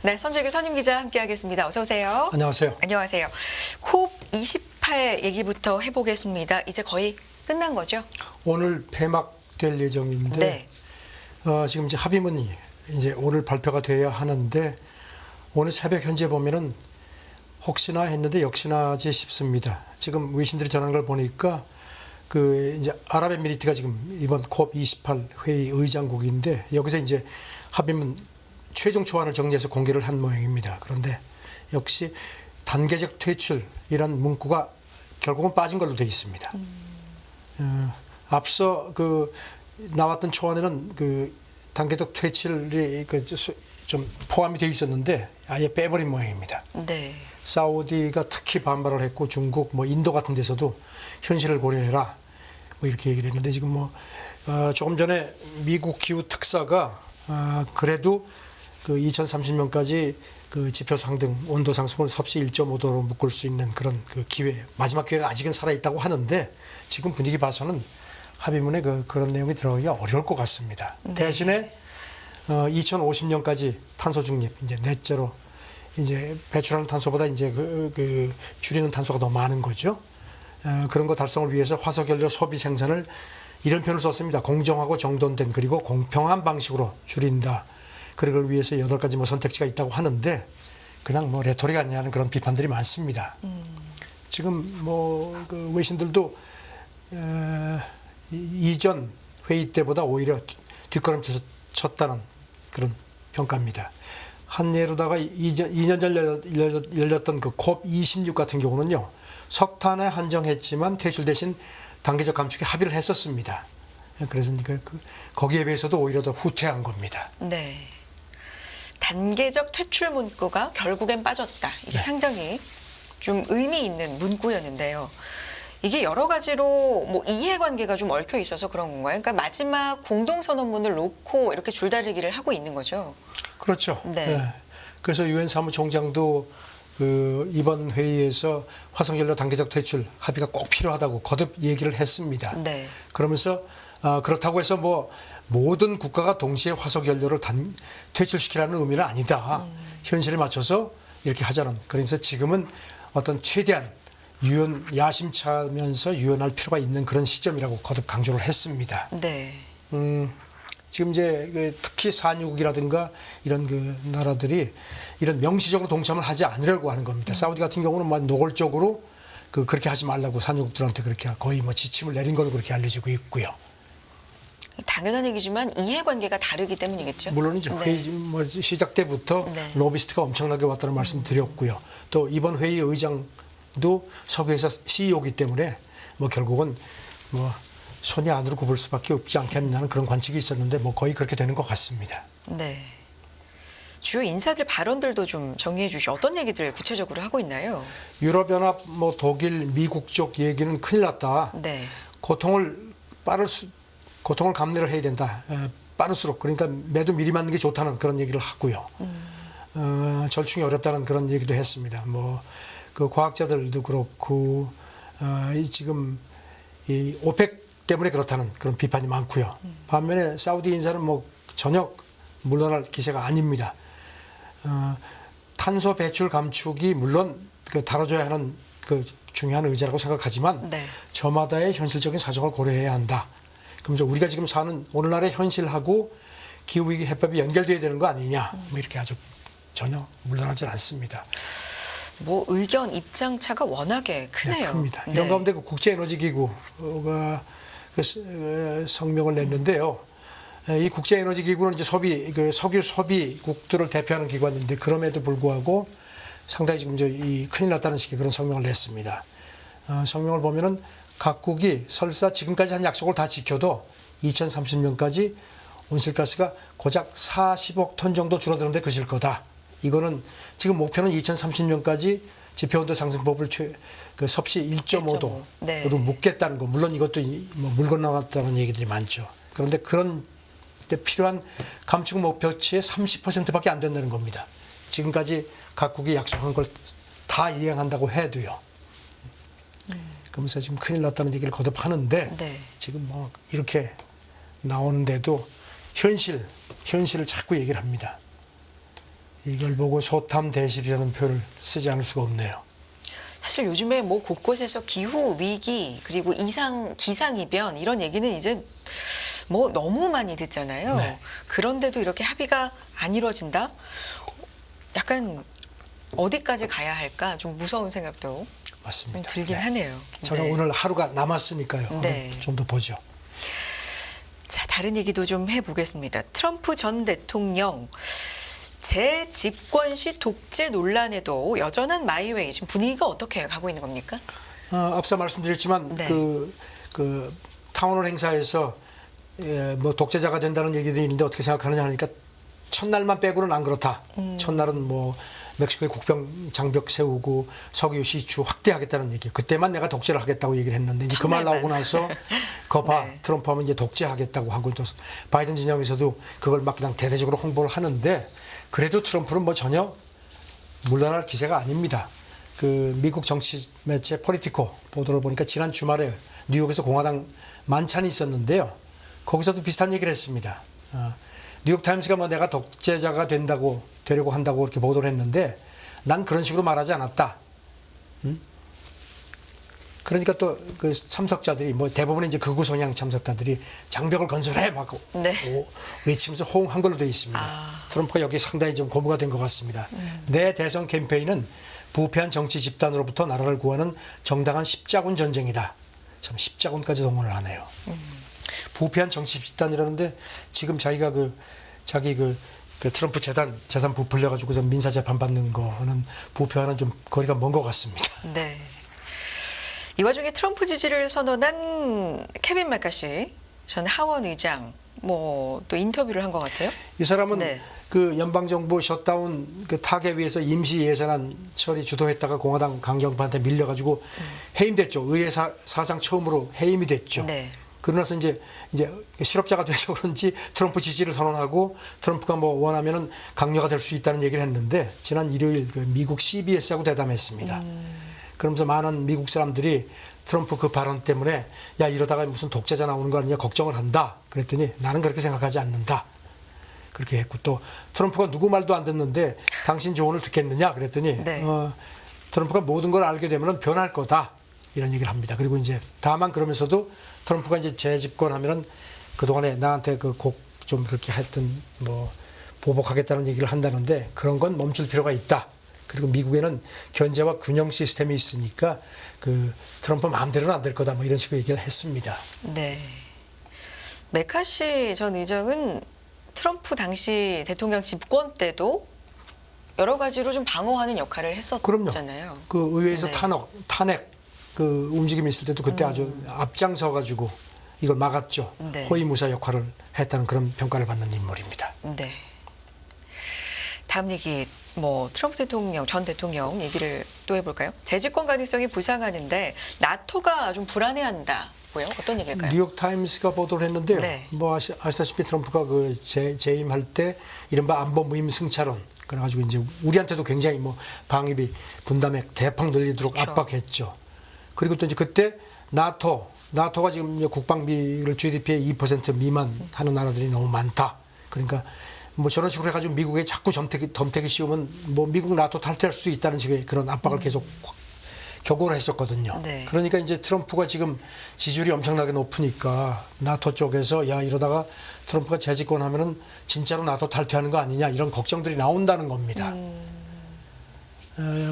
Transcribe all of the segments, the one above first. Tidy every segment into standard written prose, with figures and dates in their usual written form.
네, 선재규 선임 기자 함께하겠습니다. 어서 오세요. 안녕하세요. 안녕하세요. COP28 얘기부터 해보겠습니다. 이제 거의 끝난 거죠? 오늘 폐막될 예정인데 네. 지금 이제 합의문이 이제 오늘 발표가 돼야 하는데 오늘 새벽 현재 보면은 혹시나 했는데 역시나지 싶습니다. 지금 외신들이 전한 걸 보니까 그 이제 아랍에미리트가 지금 이번 COP28 회의 의장국인데 여기서 이제 합의문 최종 초안을 정리해서 공개를 한 모양입니다. 그런데 역시 단계적 퇴출이란 문구가 결국은 빠진 걸로 되어 있습니다. 앞서 그 나왔던 초안에는 그 단계적 퇴출이 좀 포함이 되어 있었는데 아예 빼버린 모양입니다. 네. 사우디가 특히 반발을 했고 중국, 뭐 인도 같은 데서도 현실을 고려해라 뭐 이렇게 얘기를 했는데 지금 뭐 조금 전에 미국 기후 특사가 그래도 그 2030년까지 그 지표 상등, 온도 상승을 섭씨 1.5도로 묶을 수 있는 그런 그 기회, 마지막 기회가 아직은 살아 있다고 하는데 지금 분위기 봐서는 합의문에 그런 내용이 들어가기가 어려울 것 같습니다. 네. 대신에 2050년까지 탄소 중립, 이제 넷제로 이제 배출하는 탄소보다 이제 그 줄이는 탄소가 더 많은 거죠. 그런 거 달성을 위해서 화석연료 소비 생산을 이런 표현을 썼습니다. 공정하고 정돈된 그리고 공평한 방식으로 줄인다. 그걸 위해서 8가지 뭐 선택지가 있다고 하는데 그냥 뭐 레토릭 아니냐는 그런 비판들이 많습니다. 지금 뭐 그 외신들도 이전 회의 때보다 오히려 뒷걸음질 쳤다는 그런 평가입니다. 한 예로다가 2년 전 열렸던 그 COP26 같은 경우는요, 석탄에 한정했지만 퇴출 대신 단계적 감축에 합의를 했었습니다. 그래서 거기에 비해서도 오히려 더 후퇴한 겁니다. 네. 단계적 퇴출 문구가 결국엔 빠졌다. 이게 네. 상당히 좀 의미 있는 문구였는데요. 이게 여러 가지로 뭐 이해관계가 좀 얽혀 있어서 그런 건가요? 그러니까 마지막 공동선언문을 놓고 이렇게 줄다리기를 하고 있는 거죠. 그렇죠. 네. 네. 그래서 유엔 사무총장도 그 이번 회의에서 화석연료 단계적 퇴출 합의가 꼭 필요하다고 거듭 얘기를 했습니다. 네. 그러면서 그렇다고 해서 뭐 모든 국가가 동시에 화석연료를 퇴출시키라는 의미는 아니다. 현실에 맞춰서 이렇게 하자는. 그래서 지금은 어떤 최대한 야심차면서 유연할 필요가 있는 그런 시점이라고 거듭 강조를 했습니다. 네. 지금 이제 특히 산유국이라든가 이런 그 나라들이 이런 명시적으로 동참을 하지 않으려고 하는 겁니다. 사우디 같은 경우는 막 노골적으로 그렇게 하지 말라고 산유국들한테 그렇게 거의 뭐 지침을 내린 걸로 그렇게 알려지고 있고요. 당연한 얘기지만 이해관계가 다르기 때문이겠죠. 물론이죠. 네. 회의 뭐 시작 때부터 네. 로비스트가 엄청나게 왔다는 말씀 드렸고요. 또 이번 회의 의장도 석유회사 CEO이기 때문에 뭐 결국은 뭐 손이 안으로 굽을 수밖에 없지 않겠냐는 그런 관측이 있었는데 뭐 거의 그렇게 되는 것 같습니다. 네. 주요 인사들 발언들도 좀 정리해 주시죠. 어떤 얘기들 구체적으로 하고 있나요? 유럽연합, 뭐 독일, 미국 쪽 얘기는 큰일 났다. 네. 고통을 감내를 해야 된다. 빠를수록 그러니까 매도 미리 맞는 게 좋다는 그런 얘기를 하고요. 절충이 어렵다는 그런 얘기도 했습니다. 뭐 그 과학자들도 그렇고 지금 이 오펙 때문에 그렇다는 그런 비판이 많고요. 반면에 사우디 인사는 뭐 전혀 물러날 기세가 아닙니다. 탄소 배출 감축이 물론 다뤄줘야 하는 그 중요한 의제라고 생각하지만 네. 저마다의 현실적인 사정을 고려해야 한다. 그러면서 우리가 지금 사는 오늘날의 현실하고 기후위기 해법이 연결돼야 되는 거 아니냐. 뭐 이렇게 아주 전혀 물러나지 않습니다. 뭐 의견 입장 차가 워낙에 크네요. 네, 큽니다. 네. 이런 가운데 그 국제에너지기구가 성명을 냈는데요. 이 국제에너지기구는 이제 석유 소비국들을 대표하는 기관인데 그럼에도 불구하고 상당히 지금 이 큰일 났다는 식의 그런 성명을 냈습니다. 성명을 보면은 각국이 설사 지금까지 한 약속을 다 지켜도 2030년까지 온실가스가 고작 40억 톤 정도 줄어드는데 그칠 거다. 이거는 지금 목표는 2030년까지 지표온도 상승법을 섭씨 1.5도로 네. 묶겠다는 거. 물론 이것도 뭐 물 건너갔다는 얘기들이 많죠. 그런데 그런 데 필요한 감축 목표치의 30%밖에 안 된다는 겁니다. 지금까지 각국이 약속한 걸 다 이행한다고 해도요. 그러면서 지금 큰일 났다는 얘기를 거듭하는데 네. 지금 뭐 이렇게 나오는데도 현실을 자꾸 얘기를 합니다. 이걸 보고 소탐대실이라는 표현을 쓰지 않을 수가 없네요. 사실 요즘에 뭐 곳곳에서 기후 위기 그리고 기상이변 이런 얘기는 이제 뭐 너무 많이 듣잖아요. 네. 그런데도 이렇게 합의가 안 이루어진다? 약간 어디까지 가야 할까 좀 무서운 생각도 맞습니다. 좀 들긴 네. 하네요. 저는 네. 오늘 하루가 남았으니까요. 네. 좀 더 보죠. 자, 다른 얘기도 좀 해보겠습니다. 트럼프 전 대통령 재집권 시 독재 논란에도 여전한 마이웨이 지금 분위기가 어떻게 가고 있는 겁니까? 앞서 말씀드렸지만 네. 그 타운홀 행사에서 뭐 독재자가 된다는 얘기도 있는데 어떻게 생각하느냐 하니까 첫날만 빼고는 안 그렇다. 첫날은 뭐 멕시코의 국병 장벽 세우고 석유 시추 확대하겠다는 얘기. 그때만 내가 독재를 하겠다고 얘기를 했는데 이제 그 말 첫날만. 나오고 나서 거봐 네. 트럼프 하면 이제 독재하겠다고 하고 또 바이든 진영에서도 그걸 막 그냥 대대적으로 홍보를 하는데 그래도 트럼프는 뭐 전혀 물러날 기세가 아닙니다. 그 미국 정치 매체 폴리티코 보도를 보니까 지난 주말에 뉴욕에서 공화당 만찬이 있었는데요. 거기서도 비슷한 얘기를 했습니다. 뉴욕타임스가 뭐 내가 독재자가 되려고 한다고 이렇게 보도를 했는데 난 그런 식으로 말하지 않았다. 그러니까 또 그 참석자들이 뭐 대부분은 이제 극우 성향 참석자들이 장벽을 건설해 막 네. 외치면서 호응한 걸로 되어 있습니다. 트럼프가 여기 상당히 좀 고무가 된 것 같습니다. 내 대선 캠페인은 부패한 정치 집단으로부터 나라를 구하는 정당한 십자군 전쟁이다. 참 십자군까지 동원을 하네요. 부패한 정치 집단이라는데 지금 자기가 자기 그 트럼프 재산 부풀려 가지고서 민사 재판 받는 거는 부패와는 좀 거리가 먼 것 같습니다. 네. 이 와중에 트럼프 지지를 선언한 케빈 맥카시 전 하원 의장 뭐 또 인터뷰를 한 것 같아요. 이 사람은 네. 그 연방정부 셧다운 그 타결위에서 임시 예산안 처리 주도했다가 공화당 강경파한테 밀려가지고 해임됐죠. 의회 사상 처음으로 해임이 됐죠. 네. 그러나서 이제 실업자가 돼서 그런지 트럼프 지지를 선언하고 트럼프가 뭐 원하면은 강요가 될 수 있다는 얘기를 했는데 지난 일요일 그 미국 CBS하고 대담했습니다. 그러면서 많은 미국 사람들이 트럼프 그 발언 때문에 야 이러다가 무슨 독재자 나오는 거 아니냐 걱정을 한다. 그랬더니 나는 그렇게 생각하지 않는다. 그렇게 했고 또 트럼프가 누구 말도 안 듣는데 당신 조언을 듣겠느냐 그랬더니 네. 트럼프가 모든 걸 알게 되면 변할 거다. 이런 얘기를 합니다. 그리고 이제 다만 그러면서도 트럼프가 이제 재집권하면은 그동안에 나한테 그 곡 좀 그렇게 했던 뭐 보복하겠다는 얘기를 한다는데 그런 건 멈출 필요가 있다. 그리고 미국에는 견제와 균형 시스템이 있으니까 그 트럼프 마음대로는 안 될 거다. 뭐 이런 식으로 얘기를 했습니다. 네. 맥카시 전 의장은 트럼프 당시 대통령 집권 때도 여러 가지로 좀 방어하는 역할을 그럼요. 했었잖아요. 그 의회에서 네. 탄핵 그 움직임이 있을 때도 그때 아주 앞장서 가지고 이걸 막았죠. 네. 호위무사 역할을 했다는 그런 평가를 받는 인물입니다. 네. 다음 얘기 뭐 트럼프 전 대통령 얘기를 또 해볼까요? 재집권 가능성이 부상하는데 나토가 좀 불안해한다고요? 어떤 얘기일까요? 뉴욕 타임스가 보도를 했는데요. 네. 뭐 아시다시피 트럼프가 그 재임할 때 이른바 안보 무임 승차론 그래가지고 이제 우리한테도 굉장히 뭐 방위비 분담액 대폭 늘리도록 그렇죠. 압박했죠. 그리고 또 이제 그때 나토가 지금 이제 국방비를 GDP의 2% 미만 하는 나라들이 너무 많다. 그러니까 뭐 저런 식으로 해가지고 미국에 자꾸 덤태기 씌우면 뭐 미국 나토 탈퇴할 수 있다는 식의 그런 압박을 계속 격오를 했었거든요. 네. 그러니까 이제 트럼프가 지금 지지율이 엄청나게 높으니까 나토 쪽에서 야 이러다가 트럼프가 재집권하면은 진짜로 나토 탈퇴하는 거 아니냐 이런 걱정들이 나온다는 겁니다.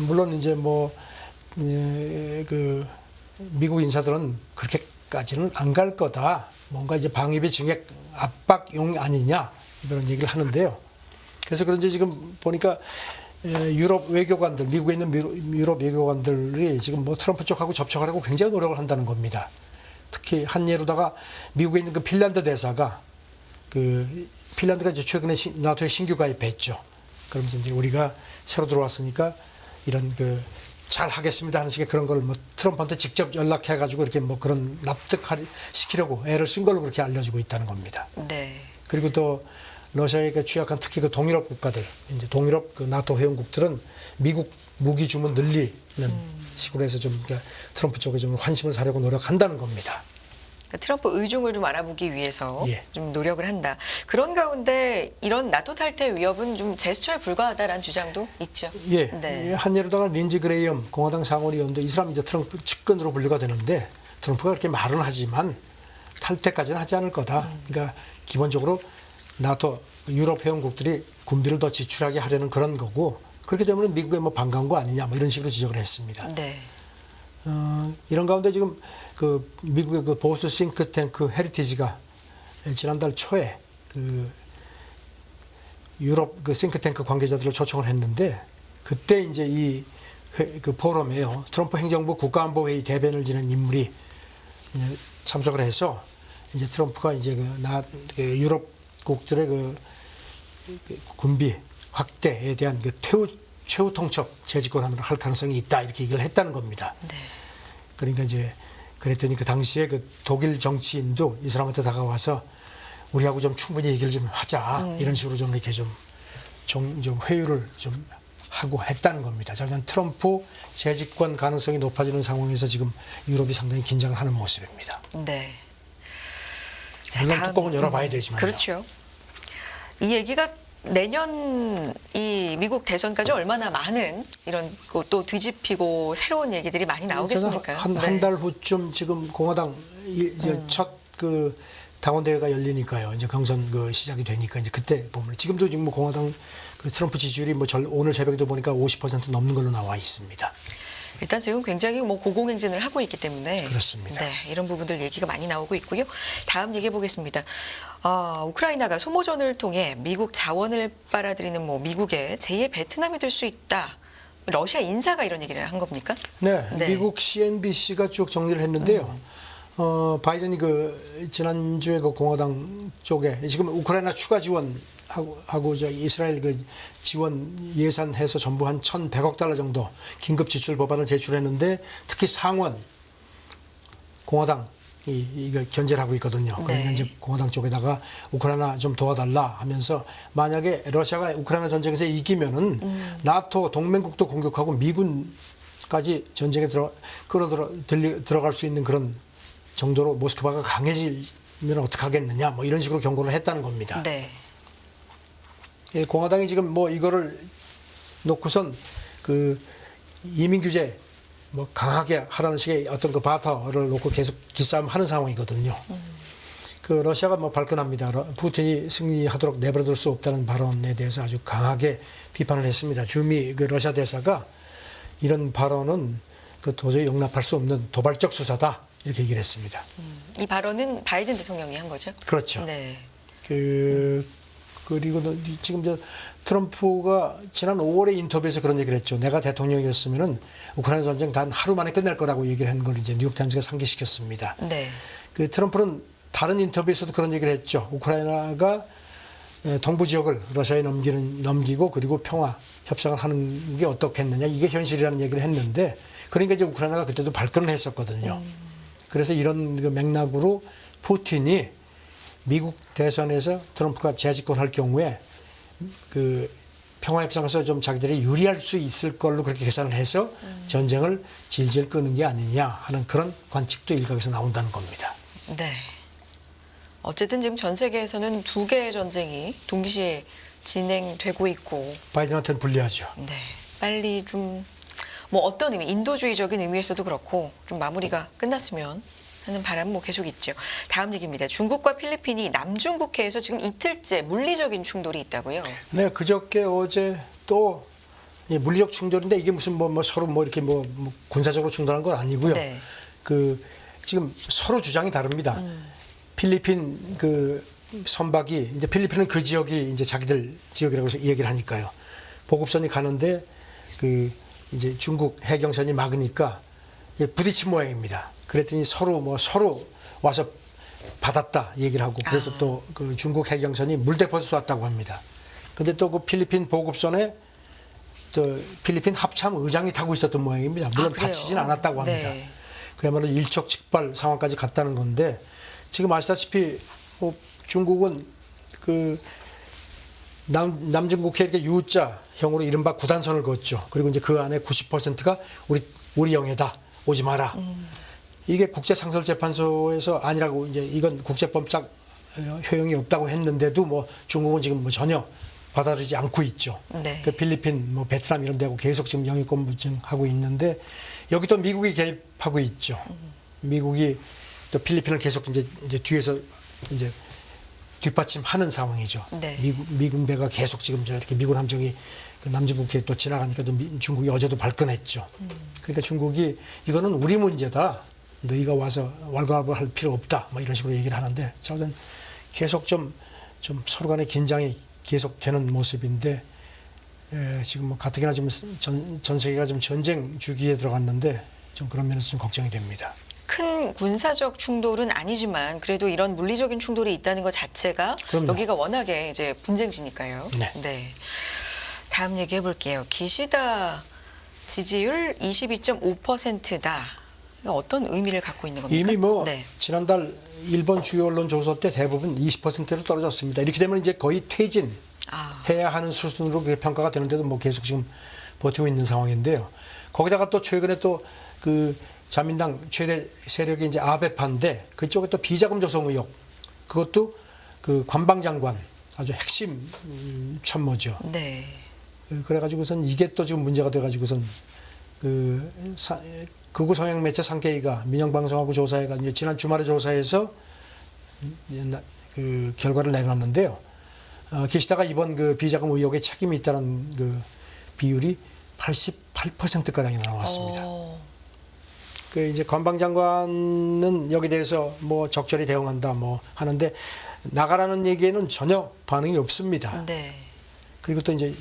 물론 이제 그 미국 인사들은 그렇게까지는 안 갈 거다. 뭔가 이제 방위비 증액 압박용 아니냐 이런 얘기를 하는데요. 그래서 그런지 지금 보니까 유럽 외교관들, 미국에 있는 유럽 외교관들이 지금 뭐 트럼프 쪽하고 접촉하려고 굉장히 노력을 한다는 겁니다. 특히 한 예로다가 미국에 있는 그 핀란드 대사가 그 핀란드가 이제 최근에 나토에 신규 가입했죠. 그러면서 이제 우리가 새로 들어왔으니까 이런 그 잘 하겠습니다 하는 식의 그런 걸 뭐 트럼프한테 직접 연락해 가지고 이렇게 뭐 그런 납득시키려고 애를 쓴 걸로 그렇게 알려지고 있다는 겁니다. 네. 그리고 또 러시아에 취약한 특히 그 동유럽 국가들, 이제 동유럽 그 나토 회원국들은 미국 무기 주문 늘리는 식으로 해서 좀 그러니까 트럼프 쪽에 좀 환심을 사려고 노력한다는 겁니다. 트럼프 의중을 좀 알아보기 위해서 예. 좀 노력을 한다. 그런 가운데 이런 나토 탈퇴 위협은 좀 제스처에 불과하다라는 주장도 있죠. 예, 네. 한예로다가 린지 그레이엄 공화당 상원의원도 이 사람 이제 트럼프 측근으로 분류가 되는데 트럼프가 그렇게 말은 하지만 탈퇴까지는 하지 않을 거다. 그러니까 기본적으로 나토 유럽 회원국들이 군비를 더 지출하게 하려는 그런 거고 그렇게 되면 미국에 뭐 반가운 거 아니냐 뭐 이런 식으로 지적을 했습니다. 네. 이런 가운데 지금 그 미국의 그 보수 싱크탱크 헤리티지가 지난달 초에 그 유럽 그 싱크탱크 관계자들을 초청을 했는데 그때 이제 그 포럼에요. 트럼프 행정부 국가안보회의 대변을 지낸 인물이 이제 참석을 해서 이제 트럼프가 이제 그 유럽국들의 그 군비 확대에 대한 그 최후 통첩 재집권을 할 가능성이 있다 이렇게 얘기를 했다는 겁니다. 네. 그러니까 이제 그랬더니 그 당시에 그 독일 정치인도 이 사람한테 다가와서 우리하고 좀 충분히 얘기를 좀 하자 이런 식으로 좀 이렇게 좀 회유를 좀 하고 했다는 겁니다. 자, 그냥 트럼프 재집권 가능성이 높아지는 상황에서 지금 유럽이 상당히 긴장을 하는 모습입니다. 네. 물론 뚜껑은 열어봐야 되지만요. 그렇죠. 이 얘기가 내년 이 미국 대선까지 얼마나 많은 이런 또 뒤집히고 새로운 얘기들이 많이 나오겠습니까요? 한 달 후쯤 지금 공화당 첫 그 당원대회가 열리니까요. 이제 경선 그 시작이 되니까 이제 그때 보면 지금도 지금 뭐 공화당 그 트럼프 지지율이 뭐 오늘 새벽에도 보니까 50% 넘는 걸로 나와 있습니다. 일단 지금 굉장히 뭐 고공행진을 하고 있기 때문에 그렇습니다. 네, 이런 부분들 얘기가 많이 나오고 있고요. 다음 얘기해 보겠습니다. 우크라이나가 소모전을 통해 미국 자원을 빨아들이는 뭐 미국의 제2의 베트남이 될 수 있다. 러시아 인사가 이런 얘기를 한 겁니까? 네, 네. 미국 CNBC가 쭉 정리를 했는데요. 바이든이 그 지난주에 그 공화당 쪽에 지금 우크라이나 추가 지원하고 저 이스라엘 그 지원 예산해서 전부 한 1,100억 달러 정도 긴급 지출 법안을 제출했는데 특히 상원 공화당 이거 견제를 하고 있거든요. 그러니까 네. 이제 공화당 쪽에다가 우크라이나 좀 도와달라 하면서 만약에 러시아가 우크라이나 전쟁에서 이기면은 나토 동맹국도 공격하고 미군까지 전쟁에 들어갈 수 있는 그런 정도로 모스크바가 강해지면 어떡하겠느냐 뭐 이런 식으로 경고를 했다는 겁니다. 네. 예, 공화당이 지금 뭐 이거를 놓고선 그 이민 규제 뭐 강하게 하라는 식의 어떤 그 바터를 놓고 계속 기싸움 하는 상황이거든요. 그 러시아가 뭐 발끈합니다. 푸틴이 승리하도록 내버려둘 수 없다는 발언에 대해서 아주 강하게 비판을 했습니다. 주미 그 러시아 대사가 이런 발언은 그 도저히 용납할 수 없는 도발적 수사다 이렇게 얘기를 했습니다. 이 발언은 바이든 대통령이 한 거죠? 그렇죠. 네. 그리고 지금 저 트럼프가 지난 5월에 인터뷰에서 그런 얘기를 했죠. 내가 대통령이었으면은 우크라이나 전쟁 단 하루 만에 끝날 거라고 얘기를 한 걸 이제 뉴욕타임스가 상기시켰습니다. 네. 그 트럼프는 다른 인터뷰에서도 그런 얘기를 했죠. 우크라이나가 동부 지역을 러시아에 넘기고 그리고 평화 협상을 하는 게 어떻겠느냐 이게 현실이라는 얘기를 했는데 그러니까 이제 우크라이나가 그때도 발끈을 했었거든요. 그래서 이런 그 맥락으로 푸틴이 미국 대선에서 트럼프가 재집권할 경우에 그 평화협상에서 좀 자기들이 유리할 수 있을 걸로 그렇게 계산을 해서 전쟁을 질질 끄는 게 아니냐 하는 그런 관측도 일각에서 나온다는 겁니다. 네. 어쨌든 지금 전 세계에서는 두 개의 전쟁이 동시에 진행되고 있고 바이든한테는 불리하죠. 네. 빨리 좀 뭐 어떤 의미, 인도주의적인 의미에서도 그렇고 좀 마무리가 끝났으면 하는 바람 뭐 계속 있죠. 다음 얘기입니다. 중국과 필리핀이 남중국해에서 지금 이틀째 물리적인 충돌이 있다고요. 네, 그저께 어제 또 물리적 충돌인데 이게 무슨 뭐 서로 뭐 이렇게 뭐 군사적으로 충돌한 건 아니고요. 네. 그 지금 서로 주장이 다릅니다. 필리핀 그 선박이 이제 필리핀은 그 지역이 이제 자기들 지역이라고 해서 얘기를 하니까요. 보급선이 가는데 그 이제 중국 해경선이 막으니까 부딪힌 모양입니다. 그랬더니 서로 와서 받았다 얘기를 하고 그래서 또 그 중국 해경선이 물대포를 쐈다고 합니다. 그런데 또 그 필리핀 보급선에 또 필리핀 합참 의장이 타고 있었던 모양입니다. 물론 다치진 않았다고 합니다. 네. 그야말로 일촉즉발 상황까지 갔다는 건데 지금 아시다시피 뭐 중국은 그 남중국해 이렇게 U자형으로 이른바 구단선을 그었죠. 그리고 이제 그 안에 90%가 우리 영해다 오지 마라. 이게 국제상설재판소에서 아니라고 이제 이건 국제법상 효용이 없다고 했는데도 뭐 중국은 지금 뭐 전혀 받아들이지 않고 있죠. 네. 그 필리핀, 뭐 베트남 이런 데하고 계속 지금 영유권 분쟁하고 있는데 여기 또 미국이 개입하고 있죠. 미국이 또 필리핀을 계속 이제 뒤에서 이제 뒷받침하는 상황이죠. 네. 미군 배가 계속 지금 이렇게 미군 함정이 그 남중국해에 또 지나가니까 또 중국이 어제도 발끈했죠. 그러니까 중국이 이거는 우리 문제다. 너희가 와서 왈가왈부할 할 필요 없다. 뭐 이런 식으로 얘기를 하는데 저는 계속 좀 서로 간의 긴장이 계속되는 모습인데 지금 뭐 가뜩이나 지금 전 세계가 좀 전쟁 주기에 들어갔는데 좀 그런 면에서 좀 걱정이 됩니다. 큰 군사적 충돌은 아니지만 그래도 이런 물리적인 충돌이 있다는 것 자체가 그럼요. 여기가 워낙에 이제 분쟁지니까요. 네. 다음 얘기해 볼게요. 기시다 지지율 22.5%다. 어떤 의미를 갖고 있는 겁니까? 이미 뭐 네. 지난달 일본 주요 언론 조사 때 대부분 20%로 떨어졌습니다. 이렇게 되면 이제 거의 퇴진해야 하는 수준으로 그게 평가가 되는데도 뭐 계속 지금 버티고 있는 상황인데요. 거기다가 또 최근에 또 그 자민당 최대 세력이 이제 아베파인데 그쪽에 또 비자금 조성 의혹 그것도 그 관방장관 아주 핵심 참모죠. 네. 그래가지고선 이게 또 지금 문제가 돼가지고선 극우 성향 매체 상케이가 민영방송하고 조사해가 이제 지난 주말에 조사해서 그 결과를 내놨는데요. 기시다가 이번 그 비자금 의혹에 책임이 있다는 그 비율이 88%가량이 나왔습니다. 그 이제 관방장관은 여기 대해서 뭐 적절히 대응한다 뭐 하는데 나가라는 얘기에는 전혀 반응이 없습니다. 네. 그리고 또 이제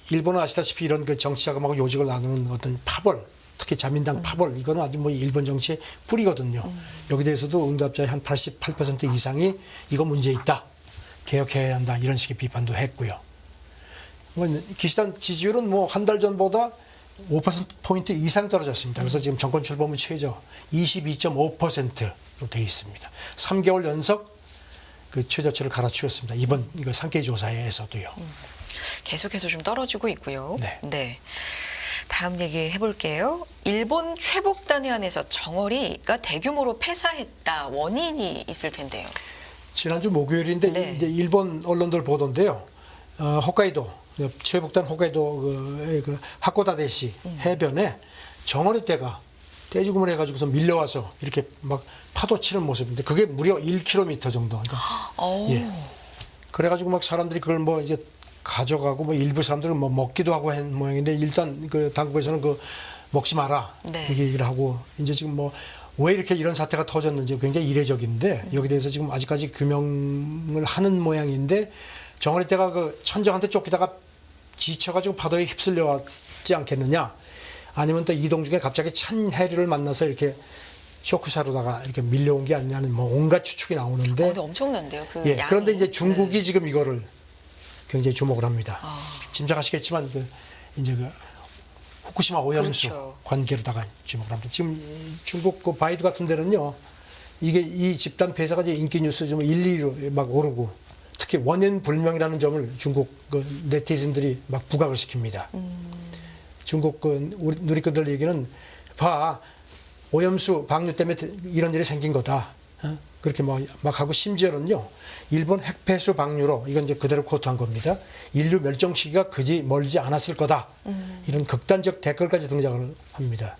일본은 아시다시피 이런 그 정치 자금하고 요직을 나누는 어떤 파벌, 특히 자민당 파벌 이거는 아주 뭐 일본 정치의 뿌리거든요. 여기 대해서도 응답자의 한 88% 이상이 이거 문제 있다, 개혁해야 한다 이런 식의 비판도 했고요. 기시다 지지율은 뭐 한 달 전보다 5%포인트 이상 떨어졌습니다. 그래서 지금 정권 출범 후 최저 22.5%로 되어 있습니다. 3개월 연속 그 최저치를 갈아치웠습니다. 이번 이거 상케이 조사에서도요. 계속해서 좀 떨어지고 있고요. 네. 다음 얘기 해볼게요. 일본 최북단에 한해서 정어리가 대규모로 폐사했다. 원인이 있을 텐데요. 지난주 목요일인데 네. 이제 일본 언론들 보던데요. 홋카이도 최북단 홋카이도 그 하코다데시 해변에 정어리 떼가 떼죽음을 해가지고서 밀려와서 이렇게 막 파도 치는 모습인데 그게 무려 1km 정도. 그러니까 예. 그래가지고 막 사람들이 그걸 뭐 이제 가져가고 뭐 일부 사람들은 뭐 먹기도 하고 한 모양인데 일단 그 당국에서는 그 먹지 마라 네. 이렇게 얘기를 하고 이제 지금 뭐 왜 이렇게 이런 사태가 터졌는지 굉장히 이례적인데 여기 대해서 지금 아직까지 규명을 하는 모양인데 정어리 떼가 그 천정한테 쫓기다가 지쳐가지고 파도에 휩쓸려 왔지 않겠느냐 아니면 또 이동 중에 갑자기 찬 해류를 만나서 이렇게 쇼크샤로다가 이렇게 밀려온 게 아니냐는 뭐 온갖 추측이 나오는데 근데 엄청난데요. 그 예, 양이. 그런데 이제 중국이 네. 지금 이거를 굉장히 주목을 합니다. 짐작하시겠지만 그 이제 그 후쿠시마 오염수 그렇죠. 관계로다가 주목을 합니다. 지금 중국 그 바이두 같은 데는요, 이게 이 집단 폐사가 이제 인기 뉴스 좀 1, 2위로 막 오르고 특히 원인 불명이라는 점을 중국 그 네티즌들이 막 부각을 시킵니다. 중국 그 우리 누리꾼들 얘기는 봐 오염수 방류 때문에 이런 일이 생긴 거다. 그렇게 막 하고 심지어는요 일본 핵폐수 방류로 이건 이제 그대로 코트한 겁니다. 인류 멸종 시기가 그지 멀지 않았을 거다. 이런 극단적 댓글까지 등장을 합니다.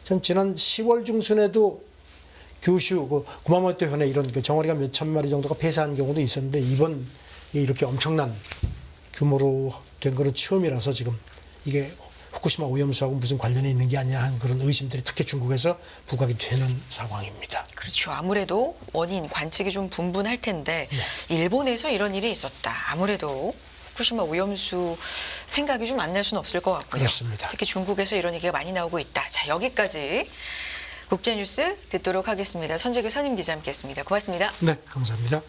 전 지난 10월 중순에도 규슈 그 구마모토 현에 이런 그 정어리가 몇 천 마리 정도가 폐사한 경우도 있었는데 이번 이렇게 엄청난 규모로 된 거는 처음이라서 지금 이게 후쿠시마 오염수하고 무슨 관련이 있는 게 아니냐 하는 그런 의심들이 특히 중국에서 부각이 되는 상황입니다. 그렇죠. 아무래도 원인 관측이 좀 분분할 텐데 일본에서 이런 일이 있었다. 아무래도 후쿠시마 오염수 생각이 좀 안 날 수는 없을 것 같고요. 그렇습니다. 특히 중국에서 이런 얘기가 많이 나오고 있다. 자, 여기까지 국제뉴스 듣도록 하겠습니다. 선재규 선임 기자 함께했습니다. 고맙습니다. 네, 감사합니다.